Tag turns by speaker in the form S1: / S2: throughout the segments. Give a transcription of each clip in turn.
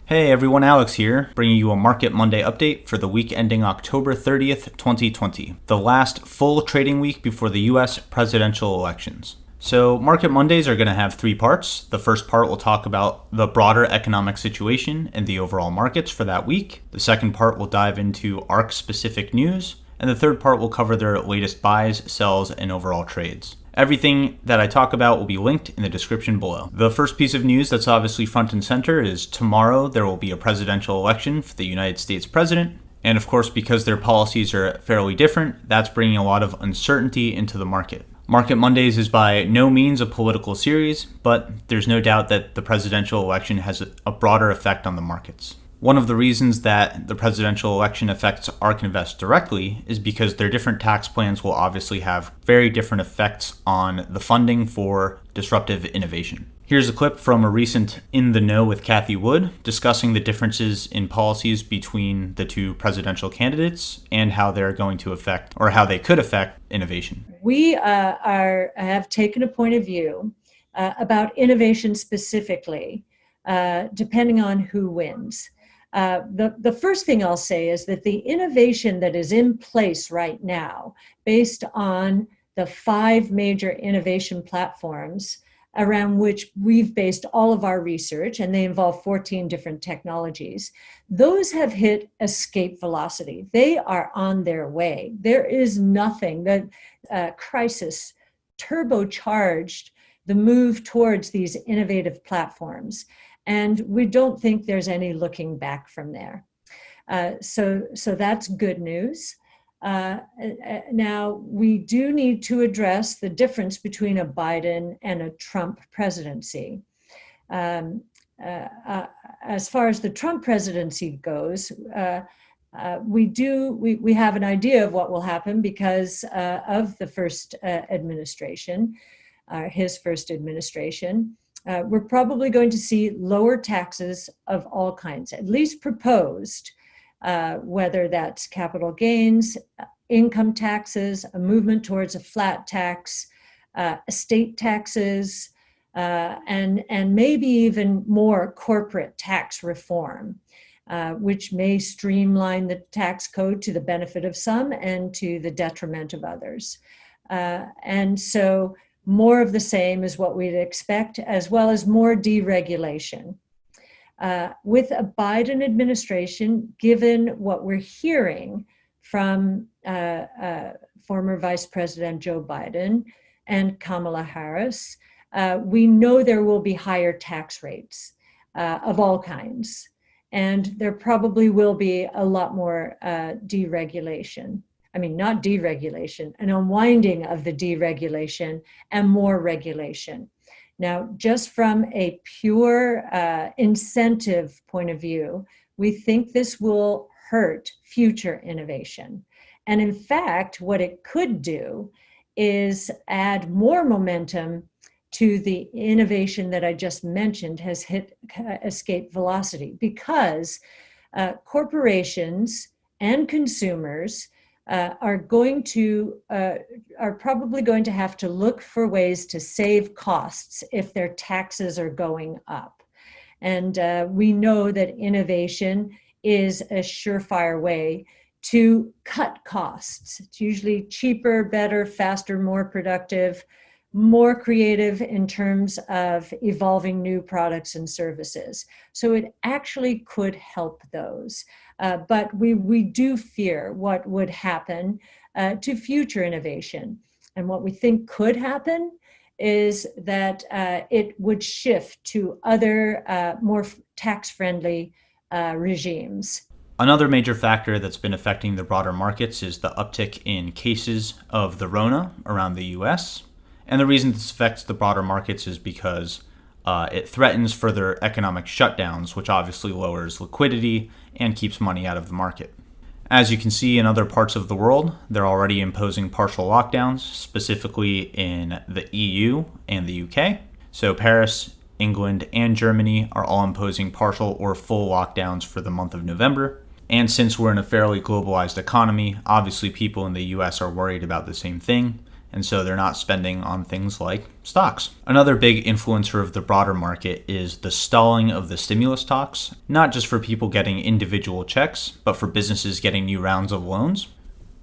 S1: Hey everyone, Alex here, bringing you a Market Monday update for the week ending October 30th, 2020, the last full trading week before the US presidential elections. So Market Mondays are going to have three parts. The first part will talk about the broader economic situation and the overall markets for that week. The second part will dive into ARK specific news. And the third part will cover their latest buys, sells, and overall trades. Everything that I talk about will be linked in the description below. The first piece of news that's obviously front and center is tomorrow there will be a presidential election for the United States president. And of course, because their policies are fairly different, that's bringing a lot of uncertainty into the market. Market Mondays is by no means a political series, but there's no doubt that the presidential election has a broader effect on the markets. One of the reasons that the presidential election affects ARK Invest directly is because their different tax plans will obviously have very different effects on the funding for disruptive innovation. Here's a clip from a recent In the Know with Cathie Wood discussing the differences in policies between the two presidential candidates and how they're going to affect, or how they could affect, innovation.
S2: We have taken a point of view about innovation specifically, depending on who wins. The first thing I'll say is that the innovation that is in place right now, based on the 5 major innovation platforms around which we've based all of our research, and they involve 14 different technologies, those have hit escape velocity. They are on their way. There is nothing that crisis turbocharged the move towards these innovative platforms. And we don't think there's any looking back from there. So that's good news. Now, we do need to address the difference between a Biden and a Trump presidency. As far as the Trump presidency goes, we have an idea of what will happen because of the first administration, his first administration. We're probably going to see lower taxes of all kinds, at least proposed, whether that's capital gains, income taxes, a movement towards a flat tax, estate taxes, and maybe even more corporate tax reform, which may streamline the tax code to the benefit of some and to the detriment of others. And so more of the same is what we'd expect, as well as more deregulation. With a Biden administration, given what we're hearing from former Vice President Joe Biden and Kamala Harris, we know there will be higher tax rates of all kinds. And there probably will be a lot more deregulation. I mean, not deregulation, an unwinding of the deregulation and more regulation. Now, just from a pure incentive point of view, we think this will hurt future innovation. And in fact, what it could do is add more momentum to the innovation that I just mentioned has hit escape velocity, because corporations and consumers are probably going to have to look for ways to save costs if their taxes are going up. And we know that innovation is a surefire way to cut costs. It's usually cheaper, better, faster, more productive, more creative in terms of evolving new products and services. So it actually could help those. But we do fear what would happen to future innovation. And what we think could happen is that it would shift to other more tax-friendly regimes.
S1: Another major factor that's been affecting the broader markets is the uptick in cases of the Rona around the US. And the reason this affects the broader markets is because it threatens further economic shutdowns, which obviously lowers liquidity and keeps money out of the market. As you can see in other parts of the world, they're already imposing partial lockdowns, specifically in the EU and the UK. So Paris, England, and Germany are all imposing partial or full lockdowns for the month of November. And since we're in a fairly globalized economy, obviously people in the US are worried about the same thing, and so they're not spending on things like stocks. Another big influencer of the broader market is the stalling of the stimulus talks, not just for people getting individual checks, but for businesses getting new rounds of loans.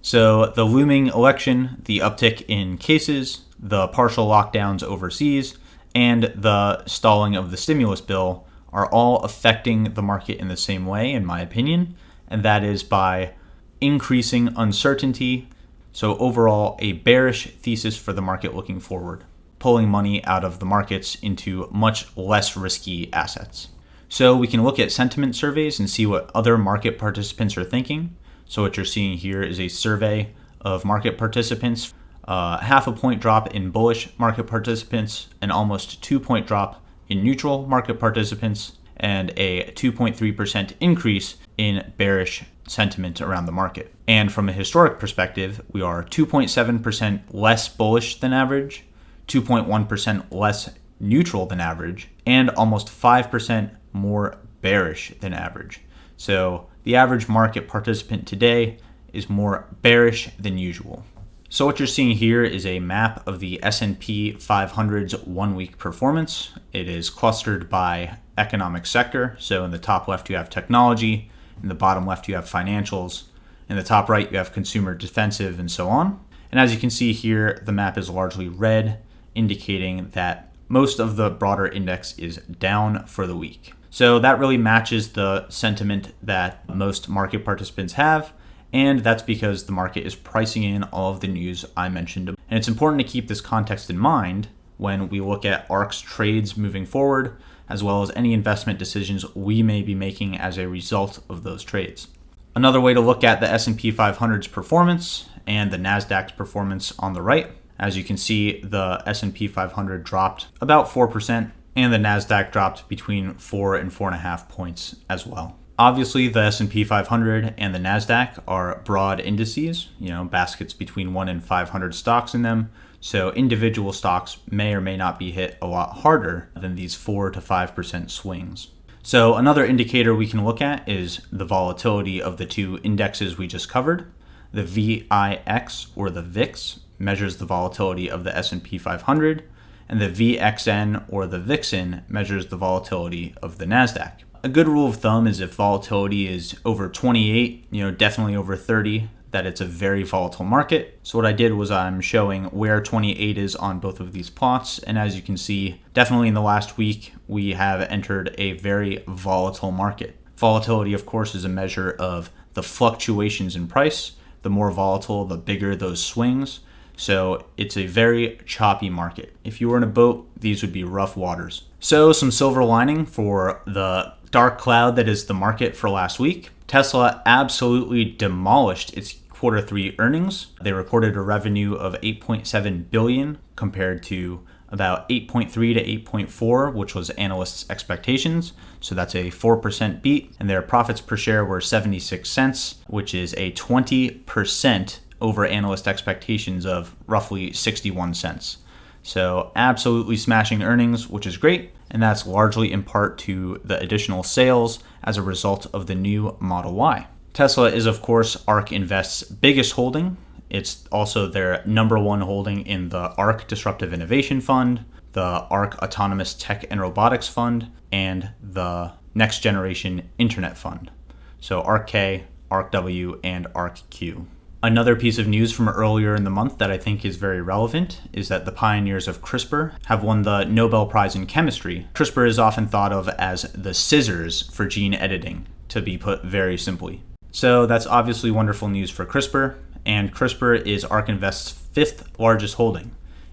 S1: So the looming election, the uptick in cases, the partial lockdowns overseas, and the stalling of the stimulus bill are all affecting the market in the same way, in my opinion, and that is by increasing uncertainty. So overall, a bearish thesis for the market looking forward, pulling money out of the markets into much less risky assets. So we can look at sentiment surveys and see what other market participants are thinking. So what you're seeing here is a survey of market participants, half a point drop in bullish market participants, an almost 2-point drop in neutral market participants, and a 2.3% increase in bearish sentiment around the market. And from a historic perspective, we are 2.7% less bullish than average, 2.1% less neutral than average, and almost 5% more bearish than average. So the average market participant today is more bearish than usual. So what you're seeing here is a map of the S&P 500's 1-week performance. It is clustered by economic sector. So in the top left, you have technology. In the bottom left, you have financials. In the top right, you have consumer defensive and so on. And as you can see here, the map is largely red, indicating that most of the broader index is down for the week. So that really matches the sentiment that most market participants have. And that's because the market is pricing in all of the news I mentioned. And it's important to keep this context in mind when we look at ARK's trades moving forward, as well as any investment decisions we may be making as a result of those trades. Another way to look at the S&P 500's performance and the Nasdaq's performance on the right. As you can see, the S&P 500 dropped about 4%, and the Nasdaq dropped between 4 and 4.5 points as well. Obviously, the S&P 500 and the Nasdaq are broad indices, baskets between 1 and 500 stocks in them. So individual stocks may or may not be hit a lot harder than these 4 to 5% swings. So another indicator we can look at is the volatility of the two indexes we just covered. The VIX, or the VIX, measures the volatility of the S&P 500, and the VXN, or the VIXN, measures the volatility of the Nasdaq. A good rule of thumb is if volatility is over 28, definitely over 30, that it's a very volatile market. So what I did was I'm showing where 28 is on both of these plots. And as you can see, definitely in the last week, we have entered a very volatile market. Volatility, of course, is a measure of the fluctuations in price. The more volatile, the bigger those swings. So it's a very choppy market. If you were in a boat, these would be rough waters. So some silver lining for the dark cloud that is the market for last week. Tesla absolutely demolished its Q3 earnings. They reported a revenue of $8.7 billion compared to about 8.3 to 8.4, which was analysts' expectations. So that's a 4% beat. And their profits per share were 76 cents, which is a 20% over analyst expectations of roughly 61 cents. So absolutely smashing earnings, which is great. And that's largely in part to the additional sales as a result of the new Model Y. Tesla is, of course, ARK Invest's biggest holding. It's also their number one holding in the ARK Disruptive Innovation Fund, the ARK Autonomous Tech and Robotics Fund, and the Next Generation Internet Fund. So ARKK, ARKW, and ARKQ. Another piece of news from earlier in the month that I think is very relevant is that the pioneers of CRISPR have won the Nobel Prize in Chemistry. CRISPR is often thought of as the scissors for gene editing, to be put very simply. So that's obviously wonderful news for CRISPR, and CRISPR is ARK Invest's fifth largest holding.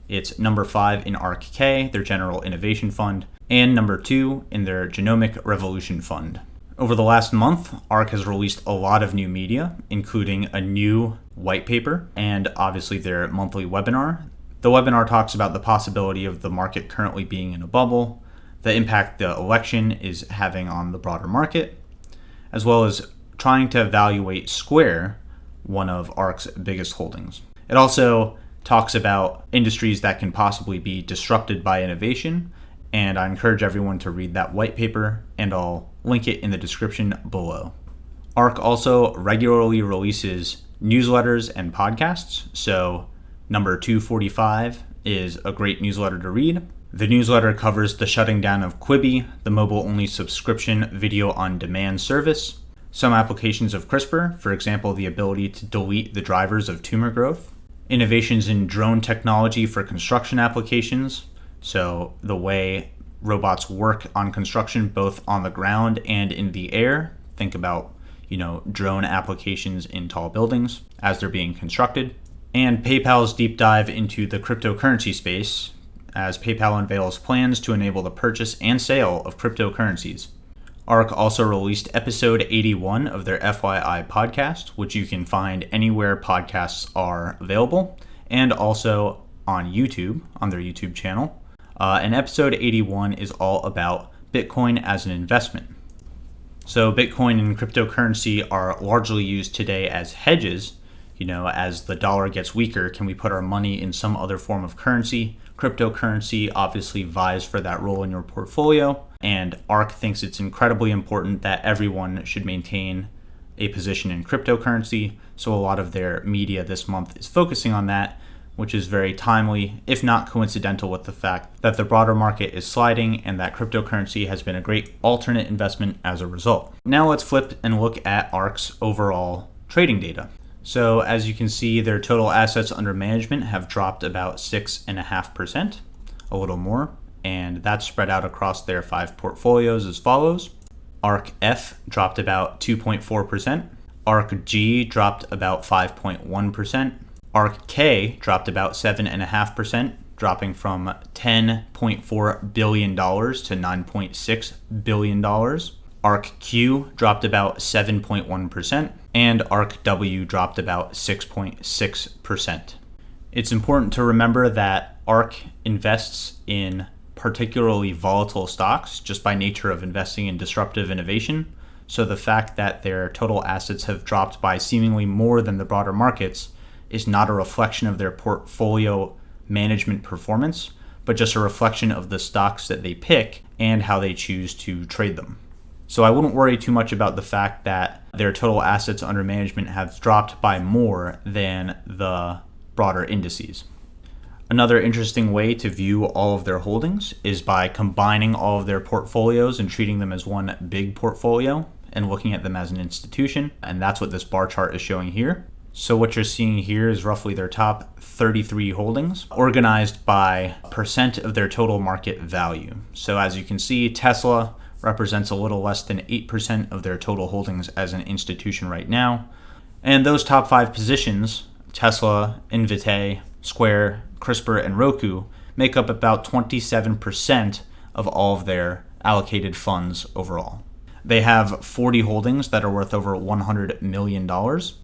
S1: It's number 5 in ARKK, their General Innovation Fund, and number 2 in their Genomic Revolution Fund. Over the last month, ARK has released a lot of new media, including a new white paper and obviously their monthly webinar. The webinar talks about the possibility of the market currently being in a bubble, the impact the election is having on the broader market, as well as trying to evaluate Square, one of ARK's biggest holdings. It also talks about industries that can possibly be disrupted by innovation, and I encourage everyone to read that white paper, and I'll link it in the description below. ARK also regularly releases newsletters and podcasts, so Number 245 is a great newsletter to read. The newsletter covers the shutting down of Quibi, the mobile-only subscription video-on-demand service, some applications of CRISPR, for example, the ability to delete the drivers of tumor growth, innovations in drone technology for construction applications, so the way robots work on construction both on the ground and in the air. Think about, drone applications in tall buildings as they're being constructed. And PayPal's deep dive into the cryptocurrency space, as PayPal unveils plans to enable the purchase and sale of cryptocurrencies. ARK also released episode 81 of their FYI podcast, which you can find anywhere podcasts are available, and also on YouTube, on their YouTube channel. And episode 81 is all about Bitcoin as an investment. So Bitcoin and cryptocurrency are largely used today as hedges. As the dollar gets weaker, can we put our money in some other form of currency? Cryptocurrency obviously vies for that role in your portfolio, and ARK thinks it's incredibly important that everyone should maintain a position in cryptocurrency. So a lot of their media this month is focusing on that, which is very timely, if not coincidental with the fact that the broader market is sliding and that cryptocurrency has been a great alternate investment as a result. Now let's flip and look at ARK's overall trading data. So as you can see, their total assets under management have dropped about 6.5%, a little more, and that's spread out across their 5 portfolios as follows. ARKF dropped about 2.4%, ARKG dropped about 5.1%, ARKK dropped about 7.5%, dropping from $10.4 billion to $9.6 billion. ARKQ dropped about 7.1%, and ARKW dropped about 6.6%. It's important to remember that ARK invests in particularly volatile stocks just by nature of investing in disruptive innovation. So the fact that their total assets have dropped by seemingly more than the broader markets is not a reflection of their portfolio management performance, but just a reflection of the stocks that they pick and how they choose to trade them. So I wouldn't worry too much about the fact that their total assets under management have dropped by more than the broader indices. Another interesting way to view all of their holdings is by combining all of their portfolios and treating them as one big portfolio and looking at them as an institution. And that's what this bar chart is showing here. So what you're seeing here is roughly their top 33 holdings organized by percent of their total market value. So as you can see, Tesla represents a little less than 8% of their total holdings as an institution right now. And those top 5 positions, Tesla, Invitae, Square, CRISPR, and Roku, make up about 27% of all of their allocated funds overall. They have 40 holdings that are worth over $100 million,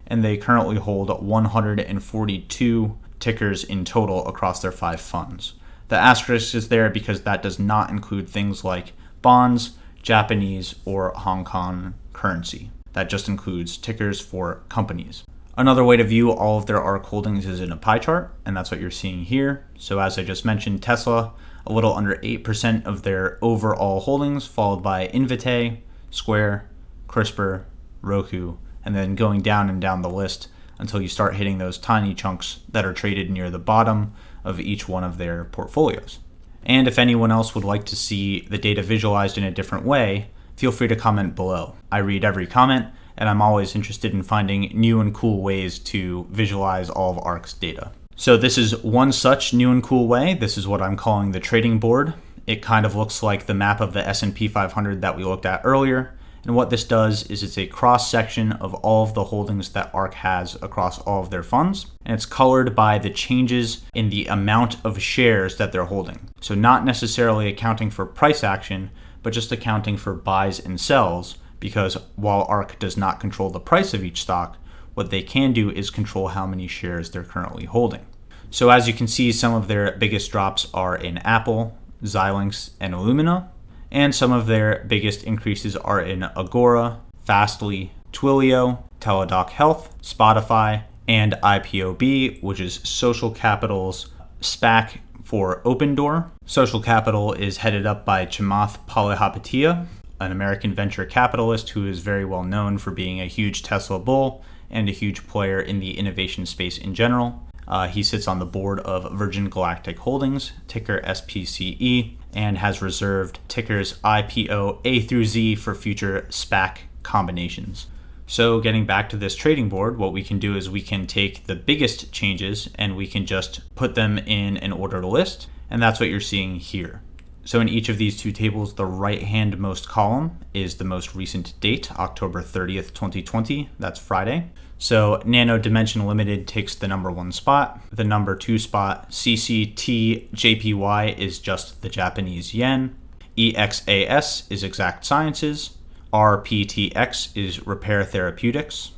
S1: and they currently hold 142 tickers in total across their 5 funds. The asterisk is there because that does not include things like bonds, Japanese, or Hong Kong currency. That just includes tickers for companies. Another way to view all of their ARK holdings is in a pie chart, and that's what you're seeing here. So as I just mentioned, Tesla, a little under 8% of their overall holdings, followed by Invitae, Square, CRISPR, Roku, and then going down and down the list until you start hitting those tiny chunks that are traded near the bottom of each one of their portfolios. And if anyone else would like to see the data visualized in a different way, feel free to comment below. I read every comment, and I'm always interested in finding new and cool ways to visualize all of ARK's data. So this is one such new and cool way. This is what I'm calling the trading board. It kind of looks like the map of the S&P 500 that we looked at earlier. And what this does is it's a cross-section of all of the holdings that ARK has across all of their funds. And it's colored by the changes in the amount of shares that they're holding. So not necessarily accounting for price action, but just accounting for buys and sells, because while ARK does not control the price of each stock, what they can do is control how many shares they're currently holding. So as you can see, some of their biggest drops are in Apple, Xilinx, and Illumina. And some of their biggest increases are in Agora, Fastly, Twilio, Teladoc Health, Spotify, and IPOB, which is Social Capital's SPAC for Opendoor. Social Capital is headed up by Chamath Palihapitiya, an American venture capitalist who is very well known for being a huge Tesla bull and a huge player in the innovation space in general. He sits on the board of Virgin Galactic Holdings, ticker SPCE, and has reserved tickers IPO A through Z for future SPAC combinations. So getting back to this trading board, what we can do is we can take the biggest changes and we can just put them in an ordered list, and that's what you're seeing here. So in each of these two tables, the right-hand most column is the most recent date, October 30th, 2020. That's Friday. So Nano Dimension Limited takes the number 1 spot. The number 2 spot, CCTJPY, is just the Japanese yen. EXAS is Exact Sciences. RPTX is Repair Therapeutics.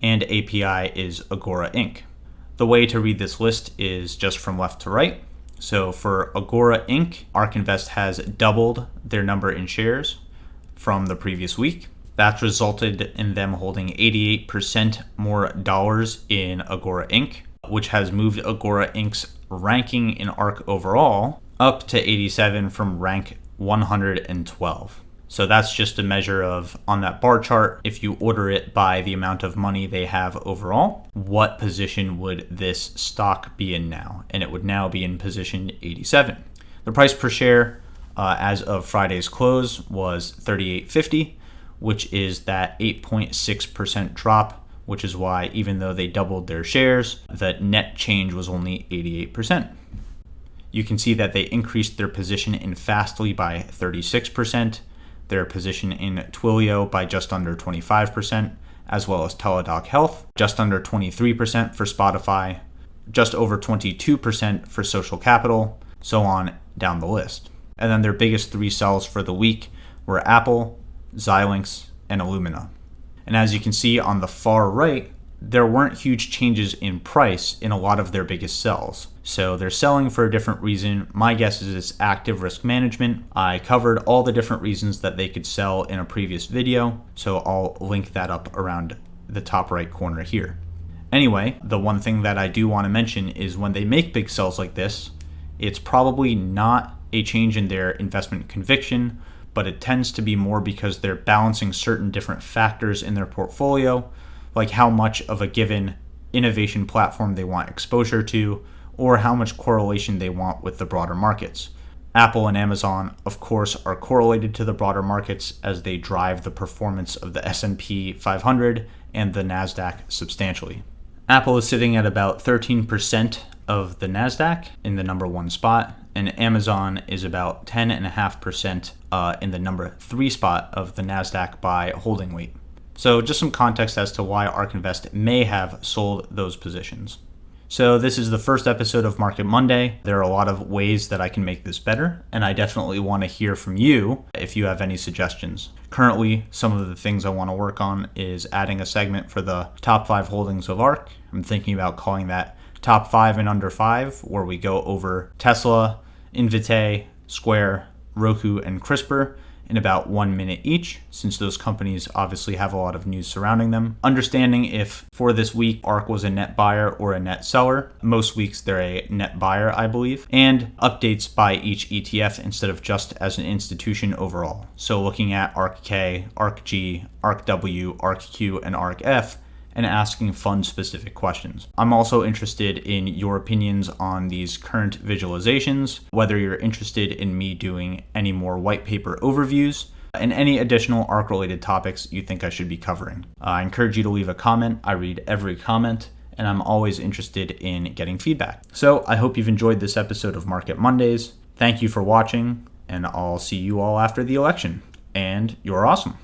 S1: And API is Agora Inc. The way to read this list is just from left to right. So for Agora Inc., ARK Invest has doubled their number in shares from the previous week. That's resulted in them holding 88% more dollars in Agora Inc., which has moved Agora Inc.'s ranking in ARK overall up to 87 from rank 112. So that's just a measure of, on that bar chart, if you order it by the amount of money they have overall, what position would this stock be in now? And it would now be in position 87. The price per share as of Friday's close was $38.50, which is that 8.6% drop, which is why even though they doubled their shares, the net change was only 88%. You can see that they increased their position in Fastly by 36%, their position in Twilio by just under 25%, as well as Teladoc Health, just under 23% for Spotify, just over 22% for Social Capital, so on down the list. And then their biggest 3 sells for the week were Apple, Xilinx, and Illumina. And as you can see on the far right, there weren't huge changes in price in a lot of their biggest sells. So they're selling for a different reason. My guess is it's active risk management. I covered all the different reasons that they could sell in a previous video, so I'll link that up around the top right corner here. Anyway, the one thing that I do want to mention is when they make big sells like this, it's probably not a change in their investment conviction, but it tends to be more because they're balancing certain different factors in their portfolio, like how much of a given innovation platform they want exposure to, or how much correlation they want with the broader markets. Apple and Amazon, of course, are correlated to the broader markets as they drive the performance of the S&P 500 and the NASDAQ substantially. Apple is sitting at about 13% of the NASDAQ in the number 1 spot, and Amazon is about 10.5% in the number 3 spot of the NASDAQ by holding weight. So just some context as to why ARK Invest may have sold those positions. So this is the first episode of Market Monday. There are a lot of ways that I can make this better, and I definitely want to hear from you if you have any suggestions. Currently, some of the things I want to work on is adding a segment for the top 5 holdings of ARK. I'm thinking about calling that Top 5 and Under 5, where we go over Tesla, Invitae, Square, Roku, and CRISPR in about 1 minute each, since those companies obviously have a lot of news surrounding them. Understanding if for this week ARK was a net buyer or a net seller. Most weeks they're a net buyer, I believe. And updates by each ETF instead of just as an institution overall. So looking at ARKK, ARKG, ARKW, ARKQ, and ARKF, and asking fund-specific questions. I'm also interested in your opinions on these current visualizations, whether you're interested in me doing any more white paper overviews, and any additional ARK-related topics you think I should be covering. I encourage you to leave a comment. I read every comment, and I'm always interested in getting feedback. So I hope you've enjoyed this episode of Market Mondays. Thank you for watching, and I'll see you all after the election. And you're awesome.